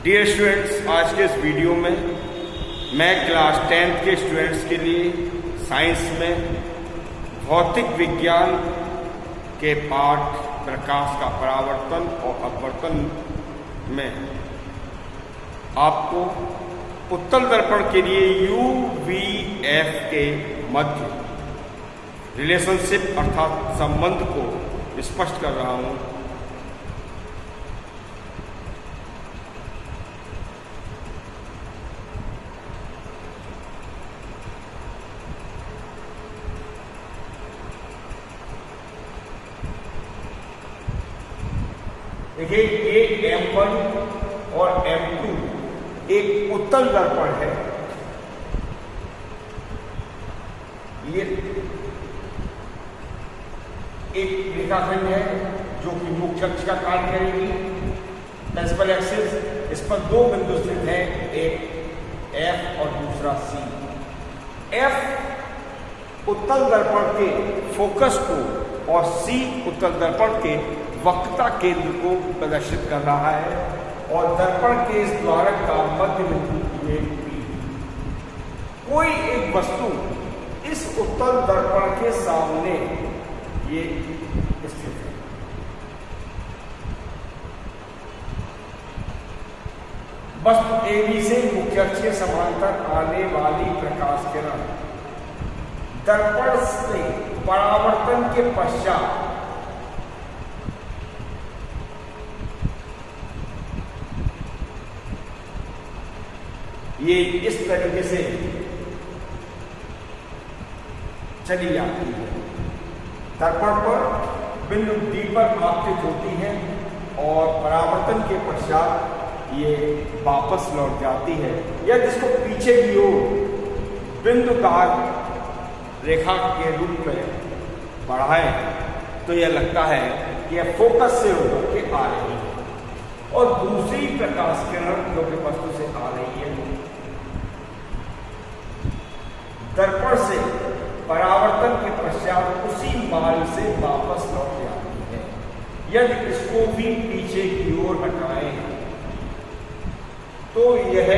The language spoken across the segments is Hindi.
डियर स्टूडेंट्स, आज के इस वीडियो में मैं क्लास 10th के स्टूडेंट्स के लिए साइंस में भौतिक विज्ञान के पाठ प्रकाश का परावर्तन और अपवर्तन में आपको उत्तल दर्पण के लिए UVF के मध्य रिलेशनशिप अर्थात संबंध को स्पष्ट कर रहा हूं। देखिए, ये M1 और M2 एक उत्तल दर्पण है। ये एक रेखाखंड है जो कि मुख्य अक्ष का कार्य करेगी, प्रिंसिपल एक्सिस। इस पर दो बिंदु स्थित हैं, एक F और दूसरा C। F उत्तल दर्पण के फोकस को और C उत्तल दर्पण के वक्रता केंद्र को प्रदर्शित कर रहा है और दर्पण के इस द्वारक का मध्य बिंदु ये P। कोई एक वस्तु इस उत्तल दर्पण के सामने ये स्थित है। वस्तु AB से मुख्य अक्ष के समांतर आने वाली प्रकाश किरण दर्पण से परावर्तन के पश्चात ये इस तरीके से चली जाती है, दर्पण पर बिंदु D पर आपतित होती है और परावर्तन के पश्चात ये वापस लौट जाती है। या जिसको पीछे की ओर बिंदुदार रेखा के रूप में बढ़ाएं तो यह लगता है कि यह फोकस से होकर के आ रही है और दूसरी प्रकाश किरण जो कि वस्तु से आ रही है दर्पण से परावर्तन के पश्चात उसी मार्ग से वापस लौट जाती है। यदि इसको भी पीछे की ओर हटाएं तो यह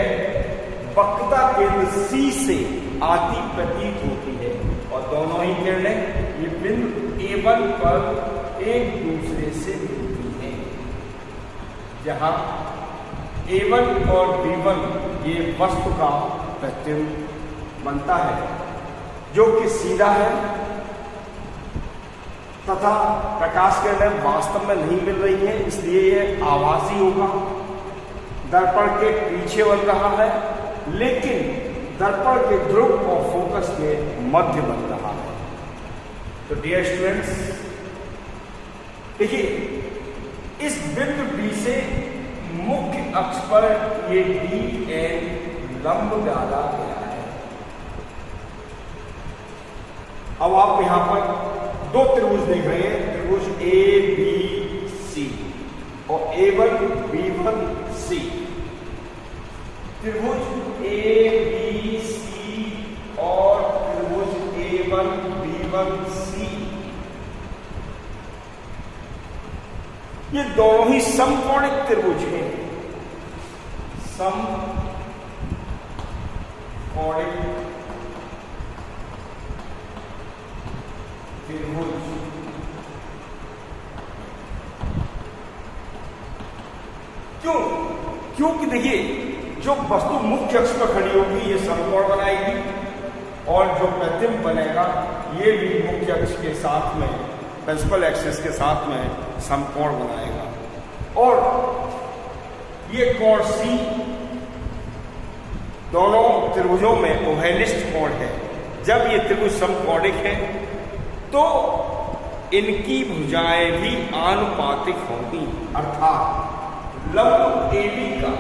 वक्रता केंद्र C से आती प्रतीत होती है और दोनों ही किरणें ये बिंदु A1 पर एक दूसरे से मिलती हैं, जहां A1 और B1 ये वस्तु का प्रतिबिंब बनता है जो कि सीधा है तथा प्रकाश किरणें वास्तव में नहीं मिल रही है, इसलिए यह आभासी होगा। दर्पण के पीछे बन रहा है लेकिन दर्पण के ध्रुव और फोकस के मध्य बन रहा है। तो डियर स्टूडेंट्स, देखिए, इस बिंदु D से मुख्य अक्ष पर ये DN लंब डाला गया है। अब आप यहां पर दो त्रिभुज देख रहे हैं, त्रिभुज ABC और A1B1C। त्रिभुज ABC और त्रिभुज A1B1C ये दोनों ही समकोणिक त्रिभुज हैं। समकोणिक त्रिभुज क्योंकि देखिए, जो वस्तु मुख्य अक्ष पर खड़ी होगी ये समकोण बनाएगी और जो प्रतिबिंब बनेगा ये भी मुख्य अक्ष के साथ में, प्रिंसिपल एक्सिस के साथ में समकोण बनाएगा और ये कोण C दोनों त्रिभुजों में ओहेलिस्ट कोण है। जब ये त्रिभुज समकोणिक है तो इनकी भुजाएं भी आनुपातिक होंगी, अर्थात लंब AB का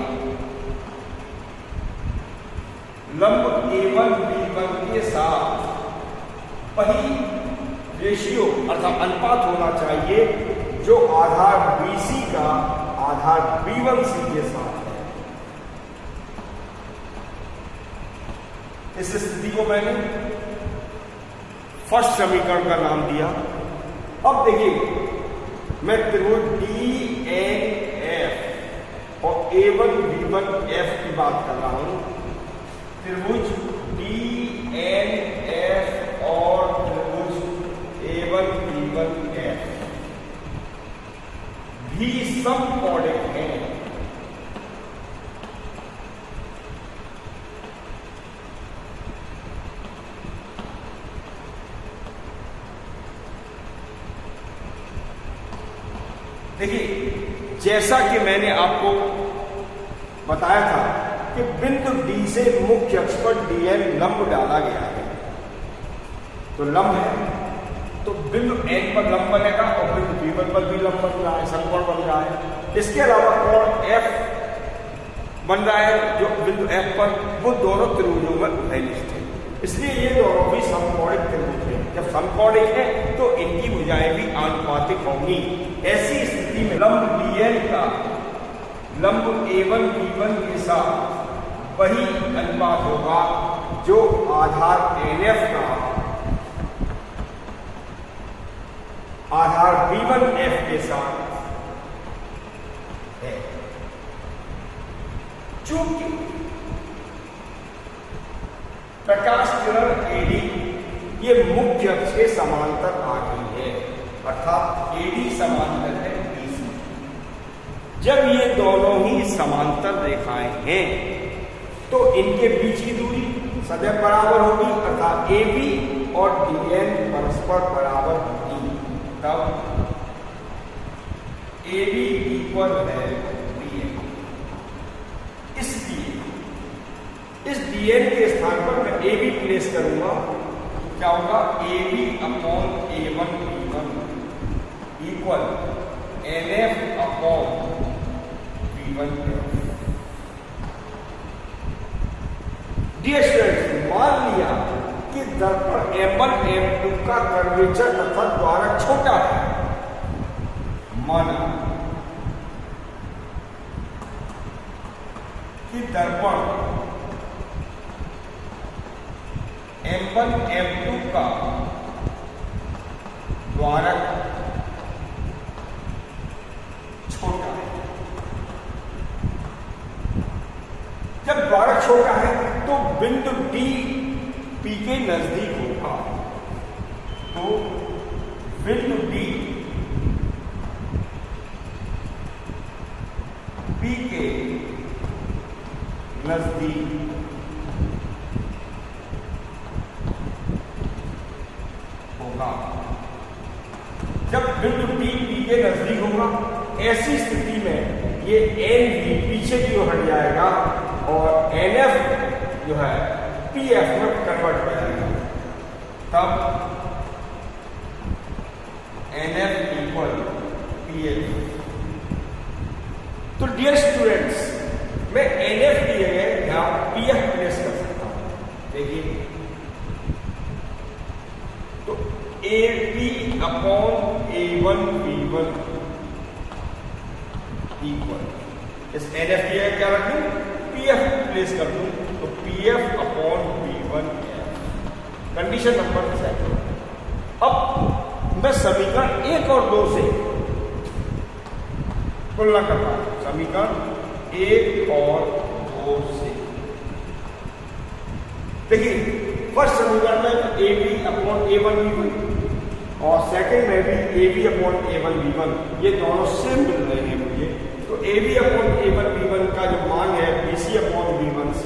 लंब A1B1 के साथ वही रेशियो अर्थात अनुपात होना चाहिए जो आधार BC का आधार B1C के साथ है। इस स्थिति को मैंने फर्स्ट समीकरण का नाम दिया। अब देखिए, मैं त्रिभुज DNF और A1 B1 F की बात कर रहा हूं, त्रिभुज DNF और त्रिभुज A1 B1 F भी समकोणिक हैं। देखिए, जैसा कि मैंने आपको बताया था कि बिंदु D से मुख्य अक्ष पर DN लंब डाला गया है, तो लंब है तो बिंदु N पर लंब बनेगा और बिंदु B1 पर भी लंब बन रहा है, समकोण बन रहा है। इसके अलावा कोण F बन रहा है जो बिंदु F पर, वो दोनों त्रिभुजों में उभयनिष्ठ है, इसलिए ये दोनों भी समकोणिक त्रिभुज हैं। जब समकोणिक है तो इनकी भुजाएं भी आनुपातिक होंगी। ऐसी स्थिति में लंब DN का लंब A1 B1 के साथ वही अनुपात होगा जो आधार NF का आधार B1F के साथ है। चूंकि प्रकाश किरण AD ये मुख्य अक्ष के समांतर आ गई है, अर्थात AD समांतर है BC। जब ये दोनों ही समांतर रेखाएं हैं तो इनके बीच की दूरी सदैव बराबर होगी, अर्थात AB और DN परस्पर बराबर होगी। तब AB इक्वल है DN। इसलिए इस DN के स्थान पर मैं AB प्लेस करूंगा, क्या होगा? AB upon A1 B1 equal NF upon B1 F। Dear students, मान लिया कि दर्पण M1 M2 का कर्वेचर अर्थात द्वारक छोटा है। माना कि दर्पण M1 M2 का द्वारक छोटा है। जब द्वारक छोटा है तो बिंदु D P के नजदीक होगा, तो बिंदु D P के नजदीक होगा। जब बिंदु D P के नजदीक होगा, ऐसी स्थिति में ये N भी पीछे की ओर हट जाएगा और NF जो है PF में कन्वर्ट हो जाएगा। तब NF इक्वल PF। तो डियर स्टूडेंट्स, मैं NF की जगह यहां PF प्लेस कर सकता हूं। देखिए, तो AB upon A1 B1 equal, इस NF की जगह क्या रख दूं? PF प्लेस कर दूं, तो PF upon B1 F। Condition number 2। अब मैं समीकरण 1 और 2 से तुलना कर रहा हूं। समीकरण 1 और 2 से देखिए, फर्स्ट समीकरण में AB अपॉन A1 B1 और सेकंड में भी AB अपॉन A1 B1, ये दोनों सेम मिल रहे हैं मुझे। तो AB अपॉन A1 B1 का जो मान है BC अपॉन B1C,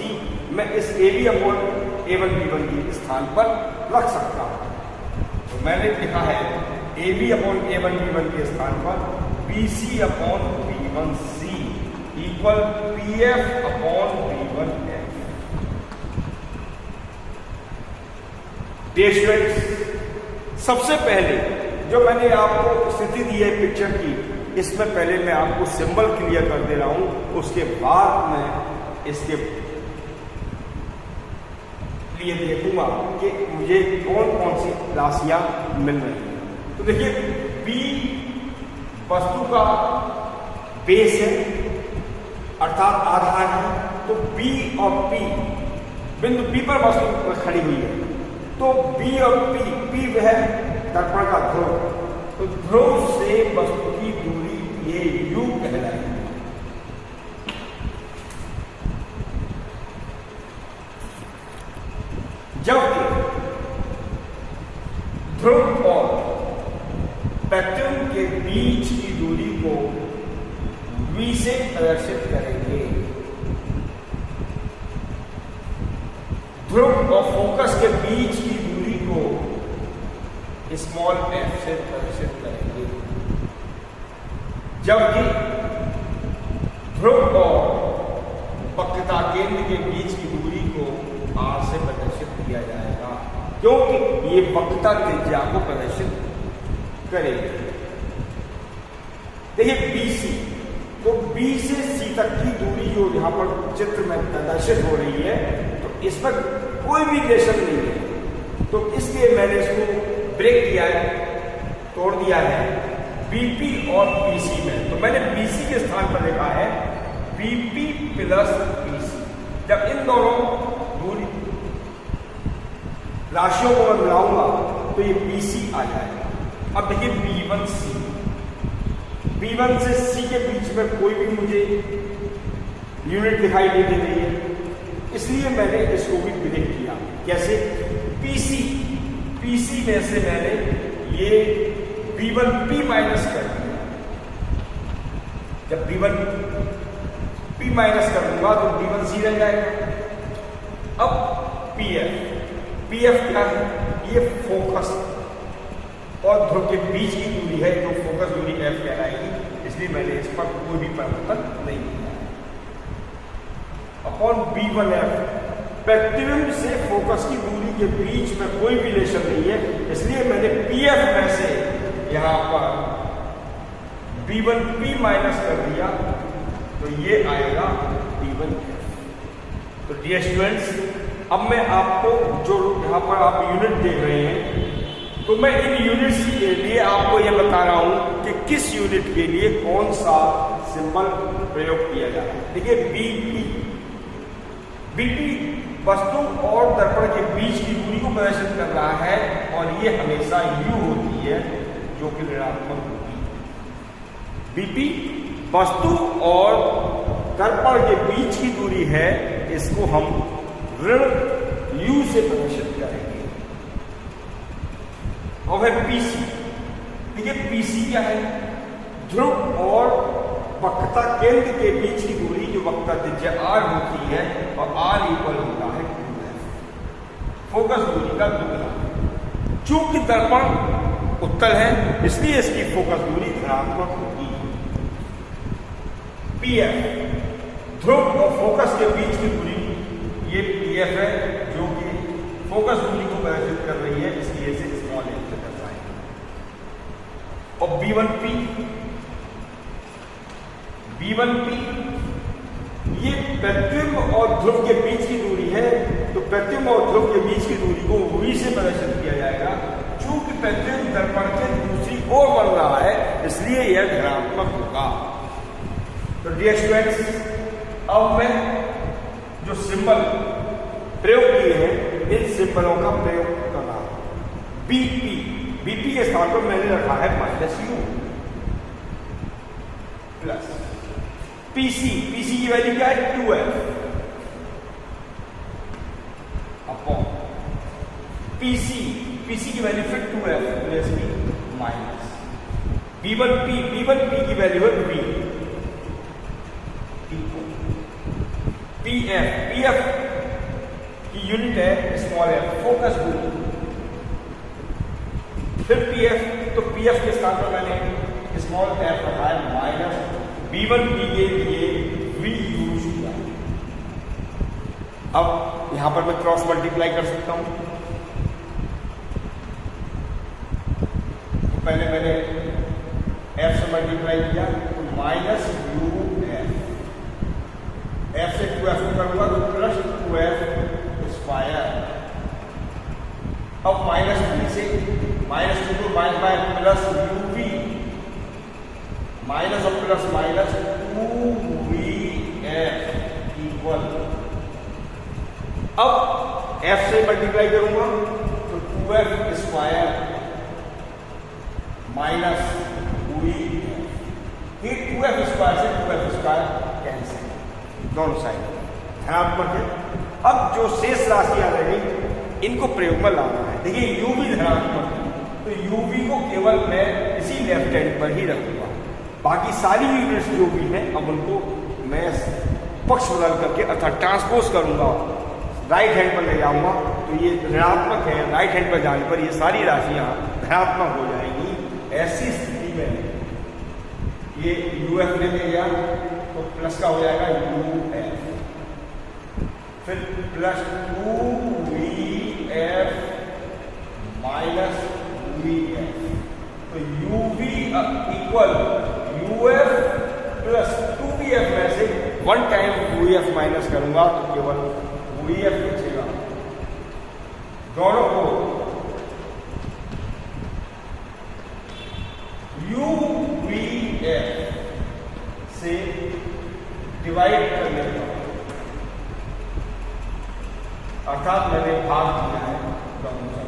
मैं इस AB अपॉन A1 B1 के स्थान पर रख सकता हूं। तो मैंने लिखा है AB अपॉन A1 B1 के स्थान पर BC upon B1C equal PF upon B1F। Dear students, सबसे पहले जो मैंने आपको स्थिति दी है पिक्चर की, इसमें पहले मैं आपको सिंबल क्लियर कर दे रहा हूं, उसके बाद मैं इसके लिए देखूंगा कि मुझे कौन कौन सी राशियां मिल रही हैं। तो देखिए, B वस्तु का बेस है, अर्थात आधार है। तो B और P, बिंदु P पर वस्तु खड़ी हुई है, तो B और P वह दर्पण का ध्रुव, तो ध्रुव से वस्तु की दूरी ये U कहलाएगी। जबकि ध्रुव और पेट्रियम के बीच की दूरी को v से प्रदर्शित करेंगे। ध्रुव और फोकस के बीच की दूरी को स्मॉल f से प्रदर्शित करेंगे, जबकि ध्रुव और वक्रता केंद्र के बीच की दूरी को r से प्रदर्शित किया जाएगा, क्योंकि ये वक्रता त्रिज्या को प्रदर्शित करेगी। देखिए BC, तो B से C तक की दूरी जो यहाँ पर चित्र में प्रदर्शित हो रही है, तो इस पर कोई भी रिलेशन नहीं है, तो इसलिए मैंने इसको ब्रेक किया है, तोड़ दिया है BP और BC में। तो मैंने BC के स्थान पर लिखा है BP प्लस BC। जब इन दोनों दूरी राशियों को मैं मिलाऊंगा तो ये BC आ जाएगा। अब देखिए B1 से C के बीच में कोई भी मुझे यूनिट दिखाई नहीं दे रही है, इसलिए मैंने इसको भी ब्रेक किया। कैसे? PC में से मैंने ये B1 P माइनस कर दिया। जब B1 P माइनस कर दूंगा तो B1 C रह जाएगा। अब PF क्या है? ये फोकस और ध्रुव के बीच की दूरी है, तो फोकस दूरी F कहलाएगी, इसलिए मैंने इस पर कोई भी परिवर्तन नहीं किया। अपॉन B1F, पेट्रियम से फोकस की दूरी के बीच में कोई भी रिलेशन नहीं है, इसलिए मैंने PF में से यहां पर B1 P माइनस कर दिया, तो ये आएगा B1F। तो डियर स्टूडेंट्स, अब मैं आपको जो यहां पर आप यूनिट देख रहे हैं, तो मैं इन यूनिट्स के लिए आपको यह बता रहा हूं कि किस यूनिट के लिए कौन सा सिंबल प्रयोग किया जाता है। देखिए BP वस्तु और दर्पण के बीच की दूरी को प्रदर्शित कर रहा है, और ये हमेशा U होती है जो कि ऋणात्मक होगी। BP वस्तु और दर्पण के बीच की दूरी है, इसको हम ऋण U से प्रदर्शित करेंगे। और है PC। देखिए PC क्या है? ध्रुव और वक्रता केंद्र के बीच की दूरी जो वक्रता त्रिज्या r होती है, और r इक्वल होता है 2f, फोकस दूरी का दुगना। चूंकि दर्पण उत्तल है, इसलिए इसकी फोकस दूरी धनात्मक होगी। PF, ध्रुव और फोकस के बीच की दूरी, ये PF है जो कि फोकस दूरी को प्रदर्शित कर रही है, इसलिए इसे स्मॉल f से दर्शाएंगे। और B1P, ये पेट्रियम और ध्रुव के बीच की दूरी है, तो पेट्रियम और ध्रुव के बीच की दूरी को V से प्रदर्शित किया जाएगा। चूंकि पेट्रियम दर्पण के दूसरी ओर बढ़ रहा है, इसलिए यह धनात्मक होगा। तो डियर स्टूडेंट्स, अब मैं जो सिंबल प्रयोग किए हैं, इन सिंबलों का प्रयोग कर रहा हूं। BP के स्थान पर मैंने रखा है -U प्लस PC की वैल्यू क्या है? 2f अपॉन PC की वैल्यू फिर 2f plus B minus B1P की वैल्यू है B। PF की यूनिट है स्मॉल f, फोकस दूरी। फिर PF, तो PF के स्थान पर मैंने स्मॉल f रखा है माइनस B1P के लिए V यूज किया। अब यहां पर मैं क्रॉस मल्टीप्लाई कर सकता हूं। तो पहले मैंने f से मल्टीप्लाई किया, तो माइनस UF, f से 2f को करूंगा तो प्लस 2f स्क्वायर। अब माइनस b से -2 को minus by plus UV, minus और प्लस माइनस 2VF इक्वल। अब f से मल्टीप्लाई करूंगा तो 2f स्क्वायर माइनस 2VF, ये 2f स्क्वायर से 2f स्क्वायर कैंसिल, दोनों साइड धनात्मक है। अब जो शेष राशियां रही इनको प्रयोग में लाना है। देखिए u भी धनात्मक है, तो u v को केवल मैं इसी लेफ्ट हैंड पर ही रखूंगा, बाकी सारी यूनिट्स जो भी हैं अब उनको मैं पक्ष बदल करके अर्थात ट्रांसपोज करूंगा, राइट हैंड पर ले जाऊंगा, तो ये ऋणात्मक है, राइट हैंड पर जाने पर ये सारी राशियां धनात्मक हो जाएंगी। ऐसी स्थिति में ये uf ले गया तो प्लस का हो जाएगा uf, फिर प्लस 2vf माइनस vf, तो uv equal uf plus 2vf में से 1 टाइम vf माइनस करूंगा तो केवल vf बचेगा। दोनों को uvf से डिवाइड कर लेता हूं, अर्थात मैंने भाग दिया है दोनों से,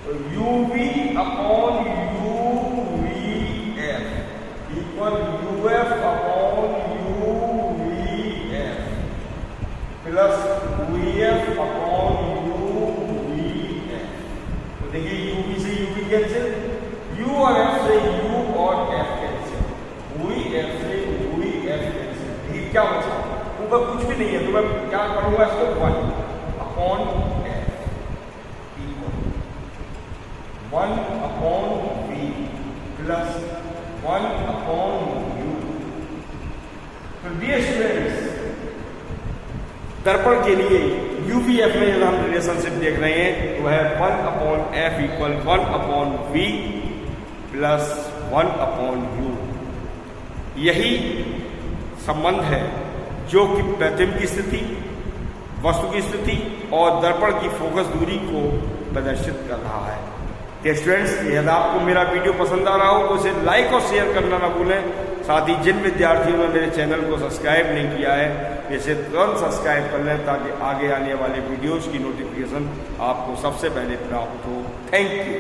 तो uv upon uvf equal uf upon uvf plus vf upon uvf। तो देखिए uv से uv कैंसिल, u और f से u और f कैंसिल, vf से vf कैंसिल, देखिए क्या बचा, ऊपर कुछ भी नहीं है, तो मैं क्या करूंगा इसको 1 upon f equal 1 upon v plus 1 upon u। तो डियर स्टूडेंट्स, दर्पण के लिए uvf में जो हम रिलेशनशिप देख रहे हैं वो है 1 upon f equal 1 upon v plus 1 upon u। यही संबंध है जो कि प्रतिबिंब की स्थिति, वस्तु की स्थिति और दर्पण की फोकस दूरी को प्रदर्शित कर रहा है। तो स्टूडेंट्स, यदि आपको मेरा वीडियो पसंद आ रहा हो तो इसे लाइक और शेयर करना ना भूलें। साथ ही जिन विद्यार्थियों ने मेरे चैनल को सब्सक्राइब नहीं किया है इसे तुरंत सब्सक्राइब कर लें ताकि आगे आने वाले वीडियोज़ की नोटिफिकेशन आपको सबसे पहले प्राप्त हो। Thank you.